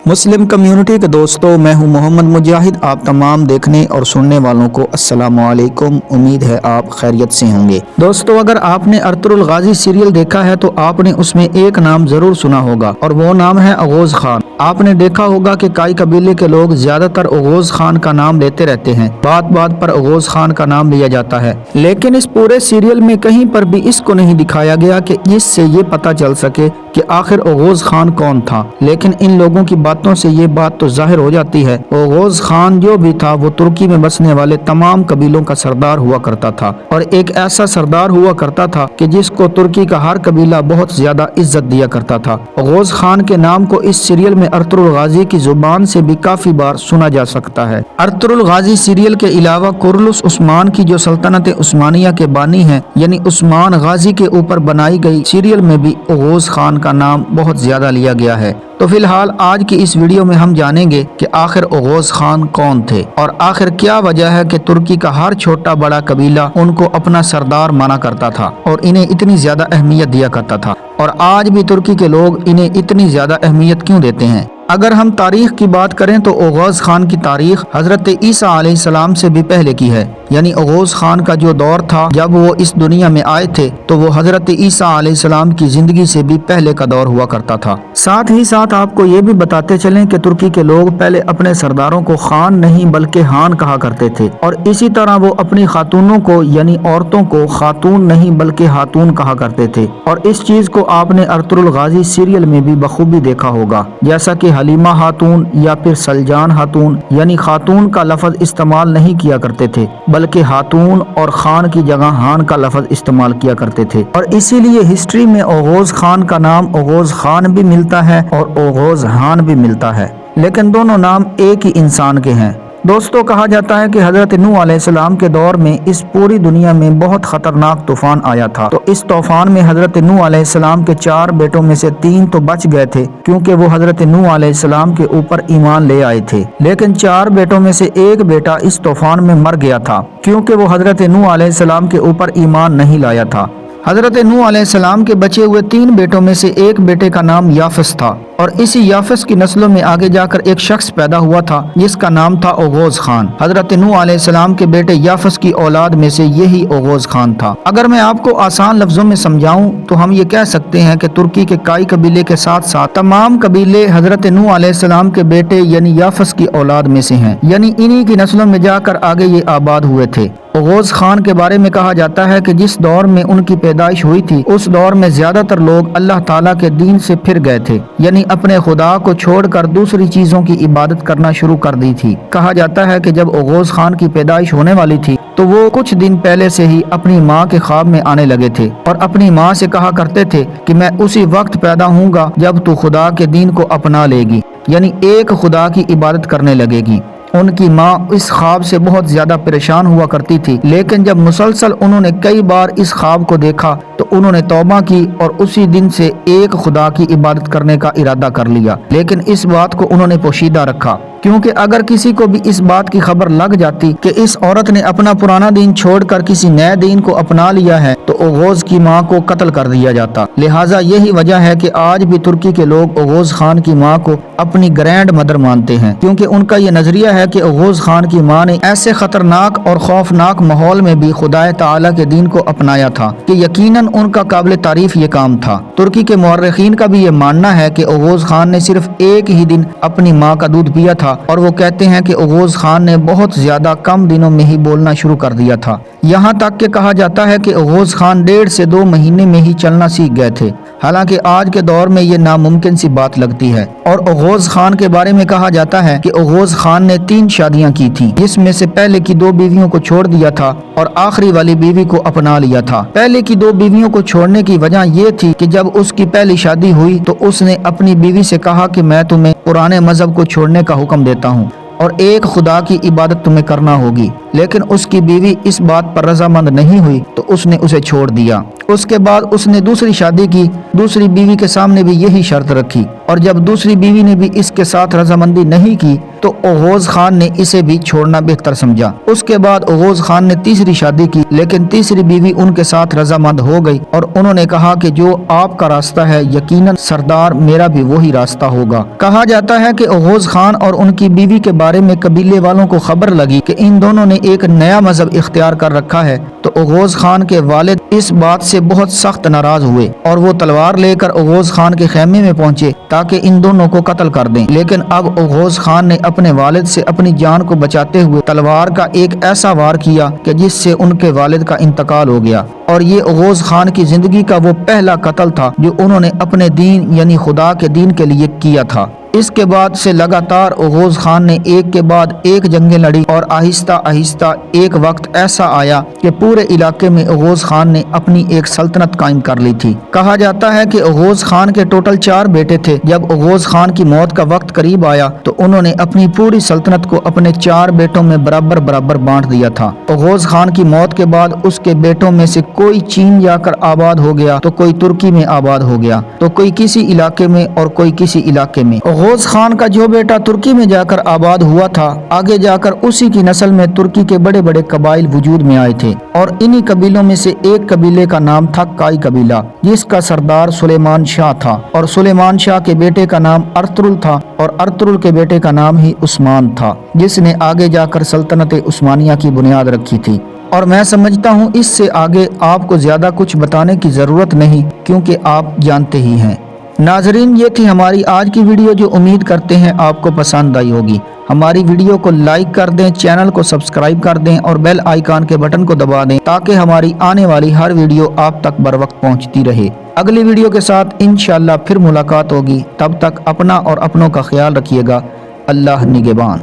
Muslim community के दोस्तों, मैं हूं मोहम्मद मुजाहिद। आप तमाम देखने और सुनने वालों को अस्सलामु अलैकुम। उम्मीद है आप खैरियत से होंगे। दोस्तों, अगर आपने अर्तुरुल गाजी सीरियल देखा है तो आपने उसमें एक नाम जरूर सुना होगा और वो नाम है अगोज खान। आपने देखा होगा कि काई कबीले के लोग ज्यादातर अगोज खान का नाम लेते रहते हैं, बात बात पर अगोज खान का नाम लिया जाता है, लेकिन इस पूरे सीरियल में कहीं पर भी इसको नहीं दिखाया गया कि इससे ये पता चल सके कि आखिर अगोज खान कौन था। लेकिन इन लोगों की बातों से ये बात तो जाहिर हो जाती है, अगोज खान जो भी था वो तुर्की में बसने वाले तमाम कबीलों का सरदार हुआ करता था और एक ऐसा सरदार हुआ करता था कि जिसको तुर्की का हर कबीला बहुत ज्यादा इज्जत दिया करता था। अगोज खान के नाम को इस सीरियल में अर्तुरुल गाजी की जुबान से भी काफी बार सुना जा सकता है। अर्तुरुल गाजी सीरियल के अलावा कुरलुस उस्मान की जो सल्तनत उस्मानिया के बानी है यानी उस्मान गाजी के ऊपर बनाई गई सीरियल में भी अगोज खान का नाम बहुत ज्यादा लिया गया है। तो फिलहाल आज की इस वीडियो में हम जानेंगे कि आखिर अगोज खान कौन थे और आखिर क्या वजह है कि तुर्की का हर छोटा बड़ा कबीला उनको अपना सरदार माना करता था और इन्हें इतनी ज्यादा अहमियत दिया करता था, और आज भी तुर्की के लोग इन्हें इतनी ज्यादा अहमियत क्यों देते हैं। अगर हम तारीख की बात करें तो अगोज खान की तारीख हजरत ईसा अलैहिस्सलाम से भी पहले की है, यानी अगोज खान का जो दौर था जब वो इस दुनिया में आए थे तो वो हजरत ईसा अलैहिस्सलाम की जिंदगी से भी पहले का दौर हुआ करता था। साथ ही साथ आपको ये भी बताते चलें कि तुर्की के लोग पहले अपने सरदारों को खान नहीं बल्कि हान कहा करते थे, और इसी तरह वो अपनी खातूनों को यानी औरतों को खातून नहीं बल्कि हातून कहा करते थे। और इस चीज को आपने अर्तुरुल गाजी सीरियल में भी बखूबी देखा होगा, जैसा कि हलीमा खातून या फिर सलजान खातून यानी खातून का लफ्ज इस्तेमाल नहीं किया करते थे बल्कि हातून और खान की जगह हान का लफ्ज इस्तेमाल किया करते थे, और इसीलिए हिस्ट्री में अगोज खान का नाम अगोज खान भी मिलता है और अगोज हान भी मिलता है, लेकिन दोनों नाम एक ही इंसान के हैं। दोस्तों, कहा जाता है कि हजरत नूह अलैहिस्सलाम के दौर में इस पूरी दुनिया में बहुत खतरनाक तूफान आया था। तो इस तूफान में हजरत नूह अलैहिस्सलाम के 4 बेटों में से 3 तो बच गए थे क्योंकि वो हजरत नूह अलैहिस्सलाम के ऊपर ईमान ले आए थे, लेकिन 4 बेटों में से एक बेटा इस तूफान में मर गया था क्योंकि वो हजरत नूह अलैहिस्सलाम के ऊपर ईमान नहीं लाया था। हजरत नूह अलैहिस्सलाम के बचे हुए 3 बेटों में से एक बेटे का नाम याफस था, और इसी याफस की नस्लों में आगे जाकर एक शख्स पैदा हुआ था जिसका नाम था अगोज खान। हजरत नूह अलैहिस्सलाम के बेटे याफस की औलाद में से यही अगोज खान था। अगर मैं आपको आसान लफ्जों में समझाऊं तो हम ये कह सकते हैं कि तुर्की के काई कबीले के साथ साथ तमाम कबीले हजरत नूह अलैहिस्सलाम के बेटे यानी याफस की औलाद में से हैं, यानी इन्हीं की नस्लों में जाकर आगे ये आबाद हुए थे। अगोज खान के बारे में कहा जाता है कि जिस दौर में उनकी पैदाइश हुई थी उस दौर में ज्यादातर लोग अल्लाह ताला के दीन से फिर गए थे, यानी अपने खुदा को छोड़कर दूसरी चीजों की इबादत करना शुरू कर दी थी। कहा जाता है कि जब अगोज खान की पैदाइश होने वाली थी तो वो कुछ दिन पहले से ही अपनी माँ के ख्वाब में आने लगे थे और अपनी माँ से कहा करते थे कि मैं उसी वक्त पैदा हूँगा जब तू खुदा के दीन को अपना लेगी, यानी एक खुदा की इबादत करने लगेगी। उनकी माँ इस ख्वाब से बहुत ज्यादा परेशान हुआ करती थी, लेकिन जब मुसलसल उन्होंने कई बार इस ख्वाब को देखा तो उन्होंने तौबा की और उसी दिन से एक खुदा की इबादत करने का इरादा कर लिया। लेकिन इस बात को उन्होंने पोशीदा रखा क्योंकि अगर किसी को भी इस बात की खबर लग जाती कि इस औरत ने अपना पुराना दीन छोड़कर किसी नए दीन को अपना लिया है तो अगोज की माँ को कत्ल कर दिया जाता। लिहाजा यही वजह है कि आज भी तुर्की के लोग अगोज खान की माँ को अपनी ग्रैंड मदर मानते हैं, क्योंकि उनका ये नजरिया है कि अगोज खान की माँ ने ऐसे खतरनाक और खौफनाक माहौल में भी खुदा ताला के दीन को अपनाया था कि यकीनन उनका काबिल तारीफ ये काम था। तुर्की के मुअर्रिखीन का भी ये मानना है कि अगोज खान ने सिर्फ एक ही दिन अपनी माँ का दूध पिया था और वो कहते हैं कि अगोज खान ने बहुत ज्यादा कम दिनों में ही बोलना शुरू कर दिया था। यहाँ तक कि कहा जाता है कि अगोज खान 1.5 से 2 महीने में ही चलना सीख गए थे। हालांकि आज के दौर में ये नामुमकिन सी बात लगती है। और अगोज खान के बारे में कहा जाता है कि अगोज खान ने 3 शादियां की थी, जिसमें से पहले की 2 बीवियों को छोड़ दिया था और आखिरी वाली बीवी को अपना लिया था। पहले की 2 बीवियों को छोड़ने की वजह ये थी कि जब उसकी पहली शादी हुई तो उसने अपनी बीवी से कहा कि मैं तुम्हें पुराने मजहब को छोड़ने का हुक्म देता हूँ और एक खुदा की इबादत तुम्हें करना होगी, लेकिन उसकी बीवी इस बात पर रजामंद नहीं हुई तो उसने उसे छोड़ दिया। उसके बाद उसने दूसरी शादी की, दूसरी बीवी के सामने भी यही शर्त रखी और जब दूसरी बीवी ने भी इसके साथ रजामंदी नहीं की तो ओगोज खान ने इसे भी छोड़ना बेहतर समझा। उसके बाद ओगोज खान ने तीसरी शादी की, लेकिन तीसरी बीवी उनके साथ रजामंद हो गई और उन्होंने कहा कि जो आपका रास्ता है यकीनन सरदार मेरा भी वही रास्ता होगा। कहा जाता है कि ओगोज खान और उनकी बीवी के बारे में कबीले वालों को खबर लगी कि इन दोनों ने एक नया मजहब इख्तियार कर रखा है, तो ओगोज खान के वालिद इस बात से बहुत सख्त नाराज हुए और वो तलवार लेकर ओगोज खान के खेमे में पहुंचे ताकि इन दोनों को कत्ल कर दें। लेकिन अब ओगोज खान ने अपने वालिद से अपनी जान को बचाते हुए तलवार का एक ऐसा वार किया कि जिससे उनके वालिद का इंतकाल हो गया, और ये ओगोज खान की जिंदगी का वो पहला कत्ल था जो उन्होंने अपने दीन यानी खुदा के दीन के लिए किया था। इसके बाद से लगातार ओगोज खान ने एक के बाद एक जंगें लड़ी और आहिस्ता आहिस्ता एक वक्त ऐसा आया कि पूरे इलाके में ओगोज खान ने अपनी एक सल्तनत कायम कर ली थी। कहा जाता है कि ओगोज खान के टोटल 4 बेटे थे। जब ओगोज खान की मौत का वक्त करीब आया तो उन्होंने अपनी पूरी सल्तनत को अपने 4 बेटों में बराबर बराबर बांट दिया था। ओगोज खान की मौत के बाद उसके बेटों में से कोई चीन जाकर आबाद हो गया, तो कोई तुर्की में आबाद हो गया, तो कोई किसी इलाके में और कोई किसी इलाके में। ओगोज खान का जो बेटा तुर्की में जाकर आबाद हुआ था, आगे जाकर उसी की नस्ल में तुर्की के बड़े बड़े कबाइल वजूद में आए थे, और इन्हीं कबीलों में से एक कबीले का नाम था काई कबीला, जिसका सरदार सुलेमान शाह था, और सुलेमान शाह के बेटे का नाम अर्तुरुल था, और अर्तुरुल के बेटे का नाम ही उस्मान था, जिसने आगे जाकर सल्तनत उस्मानिया की बुनियाद रखी थी। और मैं समझता हूँ इससे आगे आपको ज्यादा कुछ बताने की जरूरत नहीं, क्योंकि आप जानते ही हैं। नाजरीन, ये थी हमारी आज की वीडियो, जो उम्मीद करते हैं आपको पसंद आई होगी। हमारी वीडियो को लाइक कर दें, चैनल को सब्सक्राइब कर दें और बेल आइकन के बटन को दबा दें ताकि हमारी आने वाली हर वीडियो आप तक बर वक्त पहुँचती रहे। अगली वीडियो के साथ इंशाल्लाह फिर मुलाकात होगी। तब तक अपना और अपनों का ख्याल रखिएगा। अल्लाह निगहबान।